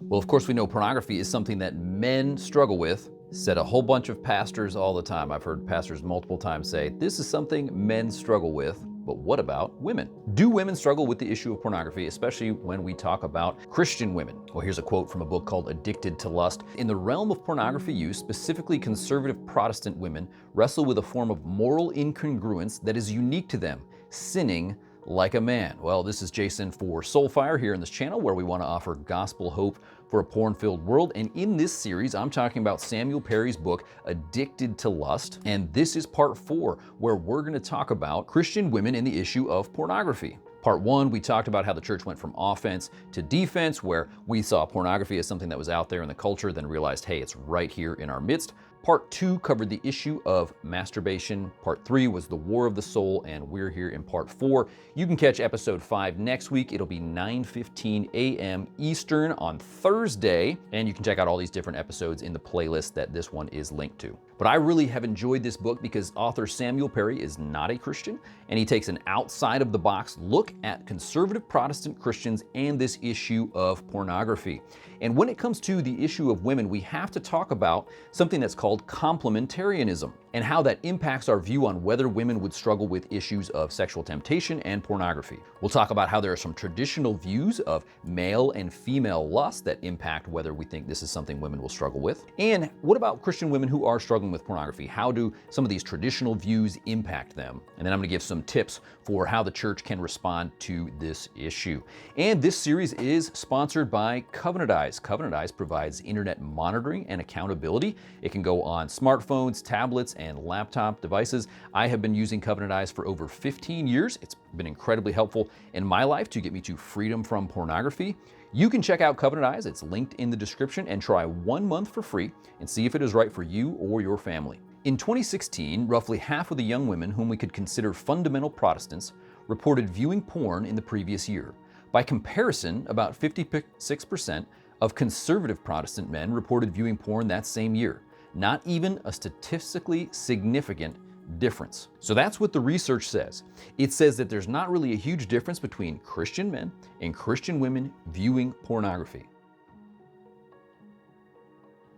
Well, of course, we know pornography is something that men struggle with. Said a whole bunch of pastors all the time. I've heard pastors multiple times say, this is something men struggle with. But what about women? Do women struggle with the issue of pornography, especially when we talk about Christian women? Well, here's a quote from a book called Addicted to Lust. In the realm of pornography use, specifically conservative Protestant women wrestle with a form of moral incongruence that is unique to them, sinning like a man. Well, this is Jason for Soulfire here in this channel where we want to offer gospel hope for a porn-filled world. And in this series, I'm talking about Samuel Perry's book, Addicted to Lust. And this is part 4, where we're going to talk about Christian women and the issue of pornography. Part 1, we talked about how the church went from offense to defense, where we saw pornography as something that was out there in the culture, then realized, hey, it's right here in our midst. Part 2 covered the issue of masturbation. Part 3 was the war of the soul, and we're here in part 4. You can catch episode 5 next week. It'll be 9:15 a.m. Eastern on Thursday, and you can check out all these different episodes in the playlist that this one is linked to. But I really have enjoyed this book because author Samuel Perry is not a Christian, and he takes an outside of the box look at conservative Protestant Christians and this issue of pornography. And when it comes to the issue of women, we have to talk about something that's called complementarianism and how that impacts our view on whether women would struggle with issues of sexual temptation and pornography. We'll talk about how there are some traditional views of male and female lust that impact whether we think this is something women will struggle with. And what about Christian women who are struggling with pornography? How do some of these traditional views impact them? And then I'm going to give some tips for how the church can respond to this issue. And this series is sponsored by Covenant Eyes. Covenant Eyes provides internet monitoring and accountability. It can go on smartphones, tablets, and laptop devices. I have been using Covenant Eyes for over 15 years. It's been incredibly helpful in my life to get me to freedom from pornography. You can check out Covenant Eyes. It's linked in the description, and try 1 month for free and see if it is right for you or your family. In 2016, roughly half of the young women whom we could consider fundamental Protestants reported viewing porn in the previous year. By comparison, about 56% of conservative Protestant men reported viewing porn that same year. Not even a statistically significant difference. So that's what the research says. It says that there's not really a huge difference between Christian men and Christian women viewing pornography.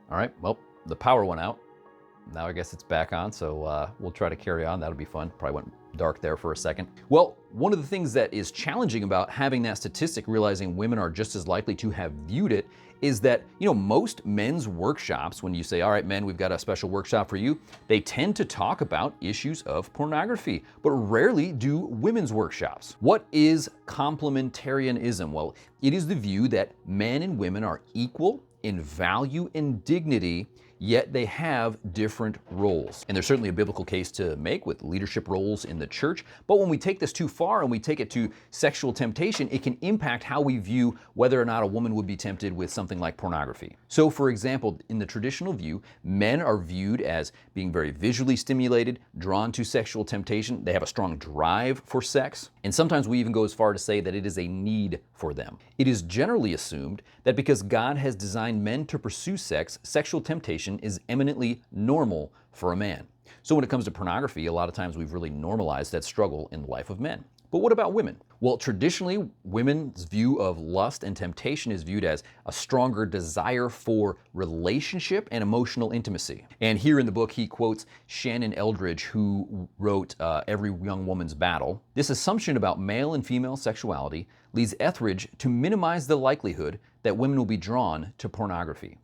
All right, well, the power went out. Now I guess it's back on, so we'll try to carry on. That'll be fun. Probably went dark there for a second. Well, one of the things that is challenging about having that statistic, realizing women are just as likely to have viewed it, is that, most men's workshops, when you say, all right, men, we've got a special workshop for you, they tend to talk about issues of pornography, but rarely do women's workshops. What is complementarianism? Well, it is the view that men and women are equal in value and dignity, yet they have different roles. And there's certainly a biblical case to make with leadership roles in the church, but when we take this too far and we take it to sexual temptation, it can impact how we view whether or not a woman would be tempted with something like pornography. So for example, in the traditional view, men are viewed as being very visually stimulated, drawn to sexual temptation. They have a strong drive for sex, and sometimes we even go as far to say that it is a need for them. It is generally assumed that because God has designed men to pursue sex, sexual temptation is eminently normal for a man. So when it comes to pornography, a lot of times we've really normalized that struggle in the life of men. But what about women? Well, traditionally, women's view of lust and temptation is viewed as a stronger desire for relationship and emotional intimacy. And here in the book, he quotes Shannon Eldridge, who wrote Every Young Woman's Battle. This assumption about male and female sexuality leads Etheridge to minimize the likelihood that women will be drawn to pornography.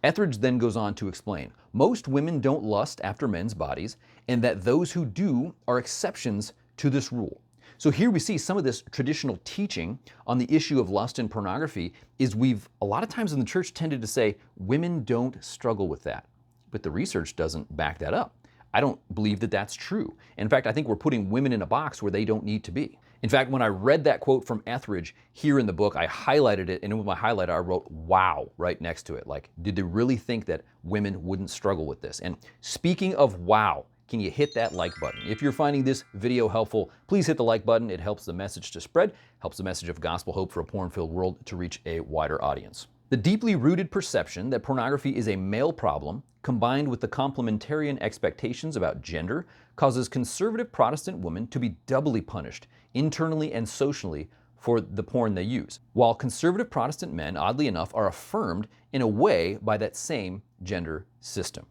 Etheridge then goes on to explain, most women don't lust after men's bodies, and that those who do are exceptions to this rule. So here we see some of this traditional teaching on the issue of lust and pornography is we've a lot of times in the church tended to say women don't struggle with that, but the research doesn't back that up. I don't believe that that's true. In fact, I think we're putting women in a box where they don't need to be. In fact, when I read that quote from Etheridge here in the book, I highlighted it, and with my highlighter, I wrote, wow, right next to it. Like, did they really think that women wouldn't struggle with this? And speaking of wow, can you hit that like button? If you're finding this video helpful, please hit the like button. It helps the message to spread, helps the message of gospel hope for a porn-filled world to reach a wider audience. The deeply rooted perception that pornography is a male problem, combined with the complementarian expectations about gender, causes conservative Protestant women to be doubly punished, internally and socially, for the porn they use, while conservative Protestant men, oddly enough, are affirmed in a way by that same gender system.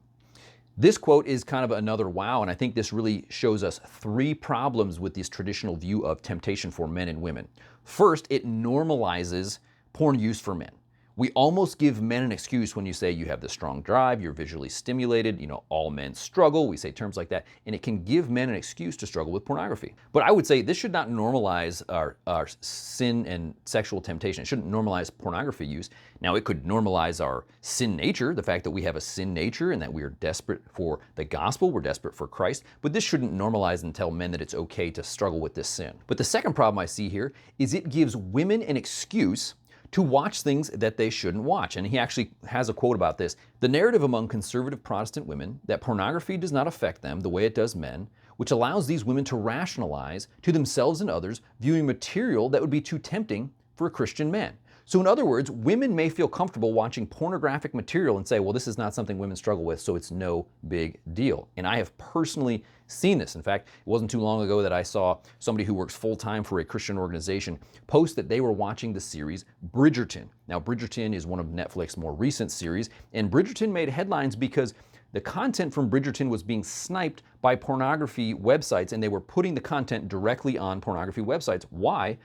This quote is kind of another wow, and I think this really shows us three problems with this traditional view of temptation for men and women. First, it normalizes porn use for men. We almost give men an excuse when you say you have this strong drive, you're visually stimulated, all men struggle. We say terms like that, and it can give men an excuse to struggle with pornography. But I would say this should not normalize our sin and sexual temptation. It shouldn't normalize pornography use. Now, it could normalize our sin nature, the fact that we have a sin nature and that we are desperate for the gospel, we're desperate for Christ. But this shouldn't normalize and tell men that it's okay to struggle with this sin. But the second problem I see here is it gives women an excuse to watch things that they shouldn't watch. And he actually has a quote about this. The narrative among conservative Protestant women that pornography does not affect them the way it does men, which allows these women to rationalize to themselves and others viewing material that would be too tempting for a Christian man. So in other words, women may feel comfortable watching pornographic material and say, well, this is not something women struggle with, so it's no big deal. And I have personally seen this. In fact, it wasn't too long ago that I saw somebody who works full-time for a Christian organization post that they were watching the series Bridgerton. Now, Bridgerton is one of Netflix's more recent series, and Bridgerton made headlines because the content from Bridgerton was being sniped by pornography websites, and they were putting the content directly on pornography websites. Why?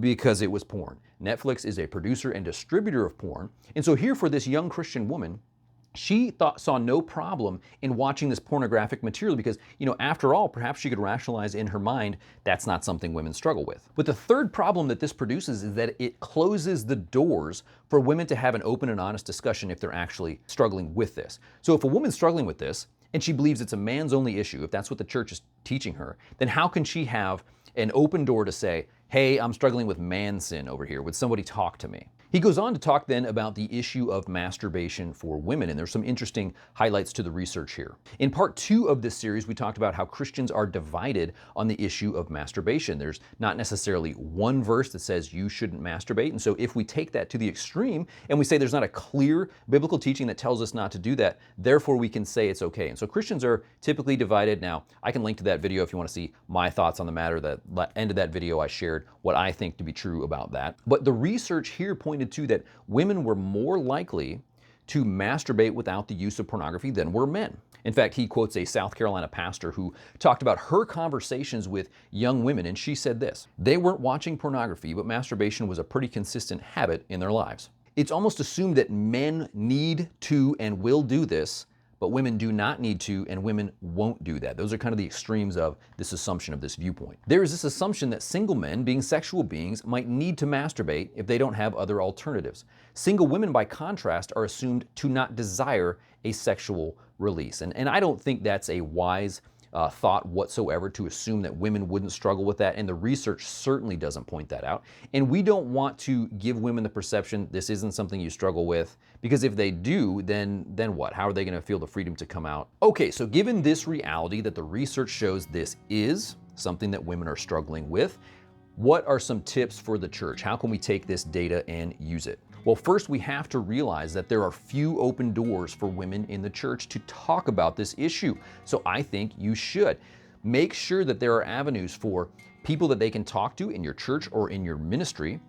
Because it was porn. Netflix is a producer and distributor of porn. And so here for this young Christian woman, she saw no problem in watching this pornographic material because, after all, perhaps she could rationalize in her mind that's not something women struggle with. But the third problem that this produces is that it closes the doors for women to have an open and honest discussion if they're actually struggling with this. So if a woman's struggling with this and she believes it's a man's only issue, if that's what the church is teaching her, then how can she have an open door to say, hey, I'm struggling with man sin over here. Would somebody talk to me? He goes on to talk then about the issue of masturbation for women, and there's some interesting highlights to the research here. In part 2 of this series, we talked about how Christians are divided on the issue of masturbation. There's not necessarily one verse that says you shouldn't masturbate, and so if we take that to the extreme and we say there's not a clear biblical teaching that tells us not to do that, therefore we can say it's okay. And so Christians are typically divided. Now, I can link to that video if you want to see my thoughts on the matter. That end of that video, I shared what I think to be true about that. But the research here pointed to that women were more likely to masturbate without the use of pornography than were men. In fact, he quotes a South Carolina pastor who talked about her conversations with young women, and she said this: they weren't watching pornography, but masturbation was a pretty consistent habit in their lives. It's almost assumed that men need to and will do this, but women do not need to and women won't do that. Those are kind of the extremes of this assumption of this viewpoint. There is this assumption that single men, being sexual beings, might need to masturbate if they don't have other alternatives. Single women, by contrast, are assumed to not desire a sexual release. And I don't think that's a wise thought whatsoever to assume that women wouldn't struggle with that, and the research certainly doesn't point that out. And we don't want to give women the perception this isn't something you struggle with, because if they do, then what? How are they going to feel the freedom to come out? Okay, so given this reality that the research shows this is something that women are struggling with, what are some tips for the church? How can we take this data and use it? Well, first we have to realize that there are few open doors for women in the church to talk about this issue. So I think you should. Make sure that there are avenues for people that they can talk to in your church or in your ministry.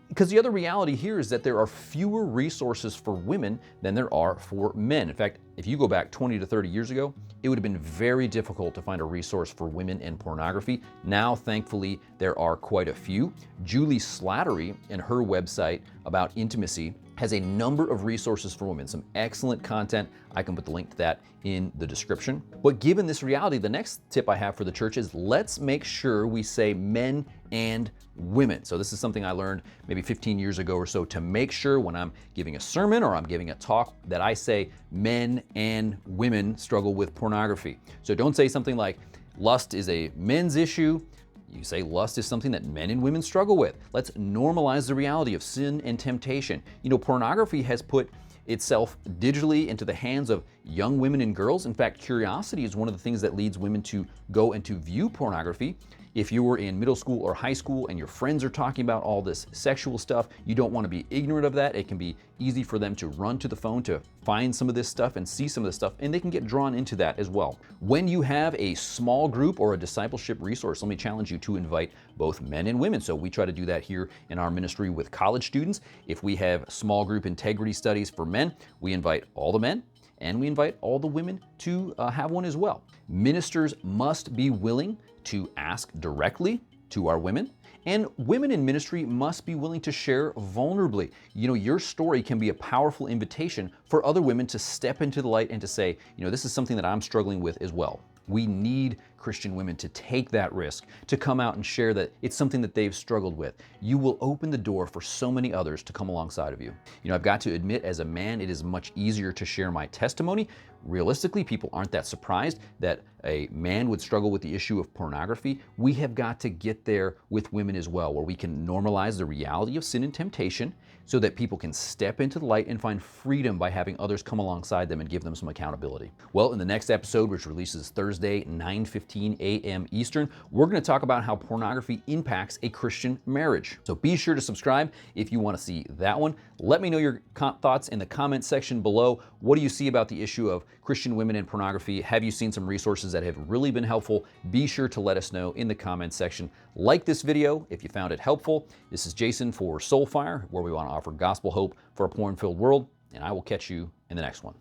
Because the other reality here is that there are fewer resources for women than there are for men. In fact, if you go back 20 to 30 years ago, it would have been very difficult to find a resource for women in pornography. Now, thankfully, there are quite a few. Julie Slattery, in her website about intimacy, has a number of resources for women, some excellent content. I can put the link to that in the description. But given this reality, the next tip I have for the church is let's make sure we say men and women. So this is something I learned maybe 15 years ago or so, to make sure when I'm giving a sermon or I'm giving a talk that I say men and women struggle with pornography. So don't say something like lust is a men's issue. You say lust is something that men and women struggle with. Let's normalize the reality of sin and temptation. Pornography has put itself digitally into the hands of young women and girls. In fact, curiosity is one of the things that leads women to go and to view pornography. If you were in middle school or high school and your friends are talking about all this sexual stuff, you don't want to be ignorant of that. It can be easy for them to run to the phone to find some of this stuff and see some of this stuff, and they can get drawn into that as well. When you have a small group or a discipleship resource, let me challenge you to invite both men and women. So we try to do that here in our ministry with college students. If we have small group integrity studies for men, we invite all the men and we invite all the women to have one as well. Ministers must be willing to ask directly to our women, and women in ministry must be willing to share vulnerably. You know, your story can be a powerful invitation for other women to step into the light and to say, you know, this is something that I'm struggling with as well. We need Christian women to take that risk, to come out and share that it's something that they've struggled with. You will open the door for so many others to come alongside of you. You know, I've got to admit, as a man, it is much easier to share my testimony. Realistically, people aren't that surprised that a man would struggle with the issue of pornography. We have got to get there with women as well, where we can normalize the reality of sin and temptation so that people can step into the light and find freedom by having others come alongside them and give them some accountability. Well, in the next episode, which releases Thursday, 9:15 a.m. Eastern, we're going to talk about how pornography impacts a Christian marriage. So be sure to subscribe if you want to see that one. Let me know your thoughts in the comment section below. What do you see about the issue of Christian women and pornography? Have you seen some resources that have really been helpful? Be sure to let us know in the comment section. Like this video if you found it helpful. This is Jason for Soulfire, where we want to offer gospel hope for a porn-filled world, and I will catch you in the next one.